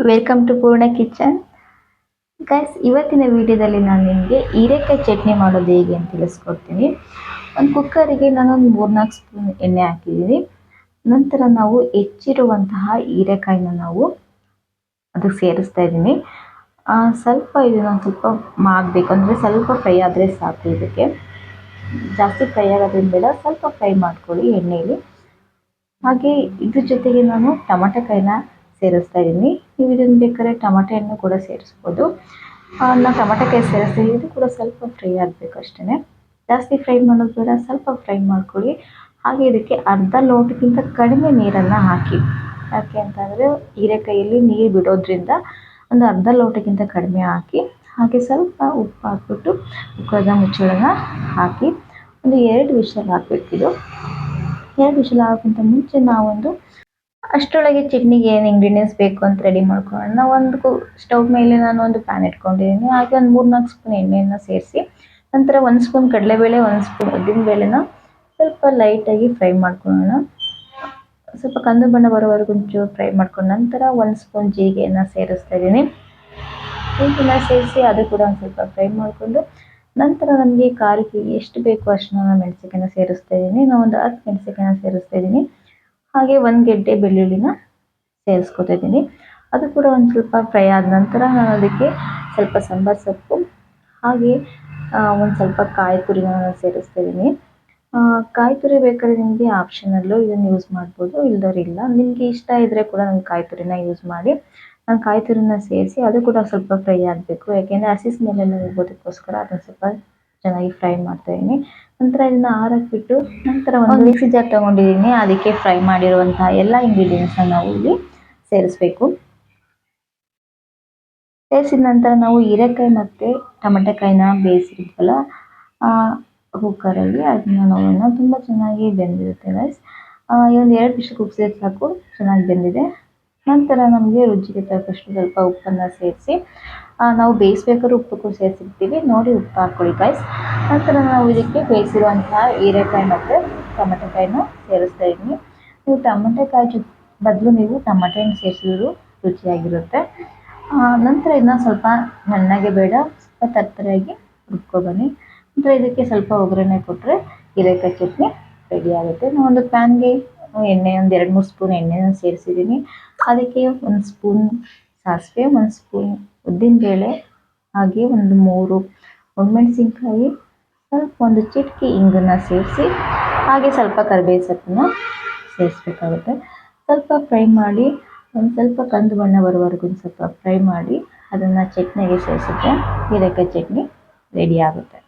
Welcome to ಪೂರ್ಣ kitchen. Guys, ಇವತ್ತಿನ ವಿಡಿಯೋದಲ್ಲಿ ನಾನು ನಿಮಗೆ ಹೀರೆಕಾಯಿ ಚಟ್ನಿ ಮಾಡೋದು ಹೇಗೆ ಅಂತ ತಿಳಿಸ್ಕೊಡ್ತೀನಿ. ಒಂದು ಕುಕ್ಕರಿಗೆ ನಾನೊಂದು 3-4 ಸ್ಪೂನ್ ಎಣ್ಣೆ ಹಾಕಿದ್ದೀನಿ. ನಂತರ ನಾವು ಹೆಚ್ಚಿರುವಂತಹ ಹೀರೆಕಾಯಿನ ನಾವು ಅದಕ್ಕೆ ಸೇರಿಸ್ತಾ ಇದ್ದೀನಿ. ಸ್ವಲ್ಪ ಇದನ್ನು ಸ್ವಲ್ಪ ಮಾಡಬೇಕು, ಅಂದರೆ ಸ್ವಲ್ಪ ಫ್ರೈ ಆದರೆ ಸಾಕು. ಇದಕ್ಕೆ ಜಾಸ್ತಿ ಫ್ರೈ ಆಗೋದ್ರಿಂದ ಬೇಡ, ಸ್ವಲ್ಪ ಫ್ರೈ ಮಾಡ್ಕೊಳ್ಳಿ ಎಣ್ಣೆಯಲ್ಲಿ. ಹಾಗೆ ಇದ್ರ ಜೊತೆಗೆ ನಾನು ಟೊಮೆಟೊಕಾಯಿನ ಸೇರಿಸ್ತಾ ಇದ್ದೀನಿ. ನೀವು ಇದನ್ನು ಬೇಕಾದ್ರೆ ಟೊಮೆಟೊ ಹಣ್ಣು ಕೂಡ ಸೇರಿಸ್ಬೋದು. ನಾನು ಟೊಮೆಟೊಕಾಯಿ ಸೇರಿಸ್ತೀನಿ. ಇದು ಕೂಡ ಸ್ವಲ್ಪ ಫ್ರೈ ಆಗಬೇಕು ಅಷ್ಟೇ, ಜಾಸ್ತಿ ಫ್ರೈ ಮಾಡೋದು ಬೇಡ, ಸ್ವಲ್ಪ ಫ್ರೈ ಮಾಡ್ಕೊಳ್ಳಿ. ಹಾಗೆ ಇದಕ್ಕೆ ಅರ್ಧ ಲೋಟಕ್ಕಿಂತ ಕಡಿಮೆ ನೀರನ್ನು ಹಾಕಿ. ಯಾಕೆ ಅಂತಂದರೆ ಹೀರೆಕಾಯಲ್ಲಿ ನೀರು ಬಿಡೋದ್ರಿಂದ ಒಂದು ಅರ್ಧ ಲೋಟಕ್ಕಿಂತ ಕಡಿಮೆ ಹಾಕಿ. ಹಾಗೆ ಸ್ವಲ್ಪ ಉಪ್ಪು ಹಾಕ್ಬಿಟ್ಟು ಕುಕ್ಕರ್ನ ಮುಚ್ಚಳನ ಹಾಕಿ ಒಂದು 2 ವಿಷಲ್ ಹಾಕಬೇಕಿದು. 2 ವಿಷಲ್ ಹಾಕೋಕ್ಕಿಂತ ಮುಂಚೆ ನಾವೊಂದು ಅಷ್ಟರೊಳಗೆ ಚಟ್ನಿಗೆ ಏನು ಇಂಗ್ರೀಡಿಯೆಂಟ್ಸ್ ಬೇಕು ಅಂತ ರೆಡಿ ಮಾಡ್ಕೊಳ್ಳೋಣ. ಒಂದು ಸ್ಟವ್ ಮೇಲೆ ನಾನು ಒಂದು ಪ್ಯಾನ್ ಇಟ್ಕೊಂಡಿದ್ದೀನಿ. ಹಾಗೆ ಒಂದು 3-4 ಸ್ಪೂನ್ ಎಣ್ಣೆಯನ್ನು ಸೇರಿಸಿ, ನಂತರ 1 ಸ್ಪೂನ್ ಕಡಲೆಬೇಳೆ, 1 ಸ್ಪೂನ್ ಉದ್ದಿನಬೇಳೆನ ಸ್ವಲ್ಪ ಲೈಟಾಗಿ ಫ್ರೈ ಮಾಡ್ಕೊಳ್ಳೋಣ. ಸ್ವಲ್ಪ ಕಂದು ಬಣ್ಣ ಬರೋವರೆಗೂ ಒಂಚೂರು ಫ್ರೈ ಮಾಡ್ಕೊಂಡು ನಂತರ 1 ಸ್ಪೂನ್ ಜೀರಿಗೆಯನ್ನು ಸೇರಿಸ್ತಾ ಇದ್ದೀನಿ. ಜೀರಿಗೆನ ಸೇರಿಸಿ ಅದು ಕೂಡ ಒಂದು ಸ್ವಲ್ಪ ಫ್ರೈ ಮಾಡಿಕೊಂಡು ನಂತರ ನನಗೆ ಖಾರಕ್ಕೆ ಎಷ್ಟು ಬೇಕು ಅಷ್ಟು ನಾನು ಮೆಣಸಿನಕಾಯಿನ ಸೇರಿಸ್ತಾ ಇದ್ದೀನಿ. ನಾನು ಒಂದು 10 ಮೆಣಸಿನಕಾಯಿನ ಸೇರಿಸ್ತಾ ಇದ್ದೀನಿ. ಹಾಗೆ 1 ಗೆಡ್ಡೆ ಬೆಳ್ಳುಳ್ಳಿನ ಸೇರಿಸ್ಕೊತಾ ಇದ್ದೀನಿ. ಅದು ಕೂಡ ಒಂದು ಸ್ವಲ್ಪ ಫ್ರೈ ಆದ ನಂತರ ನಾನು ಅದಕ್ಕೆ ಸ್ವಲ್ಪ ಸಾಂಬಾರು ಸೊಪ್ಪು ಹಾಗೆ ಒಂದು ಸ್ವಲ್ಪ ಕಾಯಿ ತುರಿನ ಸೇರಿಸ್ತಾ ಇದ್ದೀನಿ. ಕಾಯಿ ತುರಿ ಬೇಕಾದ್ರೆ ನಿಮಗೆ ಆಪ್ಷನಲ್ಲು, ಇದನ್ನು ಯೂಸ್ ಮಾಡ್ಬೋದು, ಇಲ್ಲದವ್ರಿಲ್ಲ. ನಿಮಗೆ ಇಷ್ಟ ಇದ್ದರೆ ಕೂಡ ನಾನು ಕಾಯಿ ತುರಿನ ಯೂಸ್ ಮಾಡಿ. ನಾನು ಕಾಯಿ ತುರಿನ ಸೇರಿಸಿ ಅದು ಕೂಡ ಸ್ವಲ್ಪ ಫ್ರೈ ಆಗಬೇಕು, ಯಾಕೆಂದರೆ ಹಸಿ ಸ್ಮೆಲ್ಲೆಲ್ಲ ಹೋಗೋದಕ್ಕೋಸ್ಕರ ಅದನ್ನು ಸ್ವಲ್ಪ ಚೆನ್ನಾಗಿ ಫ್ರೈ ಮಾಡ್ತಾಯಿದ್ದೀನಿ. ನಂತರ ಇದನ್ನು ಆರಕ್ಬಿಟ್ಟು ನಂತರ ಒಂದು ಮಿಕ್ಸಿ ಜಾರ್ ತೊಗೊಂಡಿದ್ದೀನಿ. ಅದಕ್ಕೆ ಫ್ರೈ ಮಾಡಿರುವಂತಹ ಎಲ್ಲ ಇಂಗ್ರೀಡಿಯೆಂಟ್ಸ್ನ ನಾವು ಇಲ್ಲಿ ಸೇರಿಸ್ಬೇಕು. ಸೇರಿಸಿದ ನಂತರ ನಾವು ಹೀರೆಕಾಯಿ ಮತ್ತು ಟೊಮೆಟೊಕಾಯಿನ ಬೇಯಿಸಿರ್ತೀವಲ್ಲ ಕುಕ್ಕರಲ್ಲಿ, ಅದನ್ನು ನಾವು ತುಂಬ ಚೆನ್ನಾಗಿ ಬೆಂದಿರುತ್ತೆ ಗೈಸ್. ಒಂದು 2 ವಿಷಲ್ ಕೂಗಿಸಿದ್ರೆ ಸಾಕು, ಚೆನ್ನಾಗಿ ಬೆಂದಿದೆ. ನಂತರ ನಮಗೆ ರುಚಿಗೆ ತಕ್ಕಷ್ಟು ಸ್ವಲ್ಪ ಉಪ್ಪನ್ನು ಸೇರಿಸಿ, ನಾವು ಬೇಯಿಸ್ಬೇಕಾದ್ರೂ ಉಪ್ಪು ಕೂಡ ಸೇರಿಸಿರ್ತೀವಿ, ನೋಡಿ ಉಪ್ಪು ಹಾಕ್ಕೊಳ್ಳಿ ಗೈಸ್. ನಂತರ ನಾವು ಇದಕ್ಕೆ ಬೇಯಿಸಿರುವಂತಹ ಹೀರೆಕಾಯಿ ಮತ್ತು ಟೊಮೆಟೊಕಾಯಿನ ಸೇರಿಸ್ತಾ ಇದ್ದೀನಿ. ನೀವು ಟೊಮೆಟೊಕಾಯಿ ಬದಲು ನೀವು ಟೊಮೆಟೊ ಹಣ್ಣು ಸೇರಿಸಿದ್ರು ರುಚಿಯಾಗಿರುತ್ತೆ. ನಂತರ ಇದನ್ನ ಸ್ವಲ್ಪ ನುಣ್ಣಗೆ ಬೇಡ, ಸ್ವಲ್ಪ ತರ್ತರೆಯಾಗಿ ರುಬ್ಕೊಬನ್ನಿ. ನಂತರ ಇದಕ್ಕೆ ಸ್ವಲ್ಪ ಒಗ್ಗರಣೆ ಕೊಟ್ಟರೆ ಹೀರೆಕಾಯಿ ಚಟ್ನಿ ರೆಡಿ ಆಗುತ್ತೆ. ನಾನು ಒಂದು ಪ್ಯಾನ್ಗೆ ಎಣ್ಣೆ ಒಂದು 2-3 ಸ್ಪೂನ್ ಎಣ್ಣೆನ ಸೇರಿಸಿದ್ದೀನಿ. ಅದಕ್ಕೆ 1 ಸ್ಪೂನ್ ಸಾಸಿವೆ, 1 ಸ್ಪೂನ್ ಉದ್ದಿನಬೇಳೆ, ಹಾಗೆ ಒಂದು 3 ಒಣಮೆಣಸಿನ್ಕಾಯಿ, ಸ್ವಲ್ಪ ಒಂದು ಚಿಟಿಕೆ ಇಂಗನ್ನು ಸೇರಿಸಿ, ಹಾಗೆ ಸ್ವಲ್ಪ ಕರಿಬೇವು ಸೊಪ್ಪನ್ನ ಸೇರಿಸ್ಬೇಕಾಗುತ್ತೆ. ಸ್ವಲ್ಪ ಫ್ರೈ ಮಾಡಿ ಒಂದು ಸ್ವಲ್ಪ ಕಂದು ಬಣ್ಣ ಬರೋವರೆಗೂ ಸ್ವಲ್ಪ ಫ್ರೈ ಮಾಡಿ ಅದನ್ನು ಚಟ್ನಿಗೆ ಸೇರಿಸಿದ್ರೆ ಹೀರೆಕಾಯಿ ಚಟ್ನಿ ರೆಡಿ ಆಗುತ್ತೆ.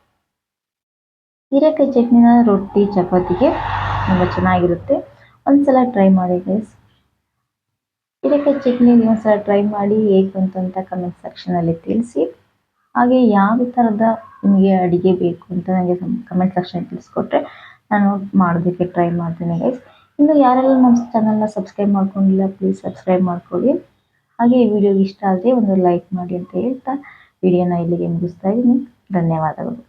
ಹೀರೆಕಾಯಿ ಚಟ್ನಿನ ರೊಟ್ಟಿ ಚಪಾತಿಗೆ ತುಂಬ ಚೆನ್ನಾಗಿರುತ್ತೆ. ಒಂದ್ಸಲ ಟ್ರೈ ಮಾಡಿ ಗೈಸ್. ಹೀರೆಕಾಯಿ ಚಟ್ನಿ ಒಂದ್ಸಲ ಟ್ರೈ ಮಾಡಿ ಹೇಗೆ ಬಂತು ಕಮೆಂಟ್ ಸೆಕ್ಷನಲ್ಲಿ ತಿಳಿಸಿ. ಹಾಗೆ ಯಾವ ಥರದ ನಿಮಗೆ ಅಡುಗೆ ಬೇಕು ಅಂತ ನನಗೆ ಕಮೆಂಟ್ ಸೆಕ್ಷನ್ ತಿಳಿಸ್ಕೊಟ್ರೆ ನಾನು ಮಾಡೋದಕ್ಕೆ ಟ್ರೈ ಮಾಡ್ತೀನಿ ಗೈಸ್. ಇನ್ನು ಯಾರೆಲ್ಲ ನಮ್ಮ ಚಾನಲ್ನ ಸಬ್ಸ್ಕ್ರೈಬ್ ಮಾಡ್ಕೊಂಡಿಲ್ಲ ಪ್ಲೀಸ್ ಸಬ್ಸ್ಕ್ರೈಬ್ ಮಾಡ್ಕೊಳ್ಳಿ. ಹಾಗೆ ಈ ವಿಡಿಯೋ ಇಷ್ಟ ಆದರೆ ಒಂದು ಲೈಕ್ ಮಾಡಿ ಅಂತ ಹೇಳ್ತಾ ವಿಡಿಯೋನ ಇಲ್ಲಿಗೆ ಮುಗಿಸ್ತಾ ಇದ್ದೀನಿ. ಧನ್ಯವಾದಗಳು.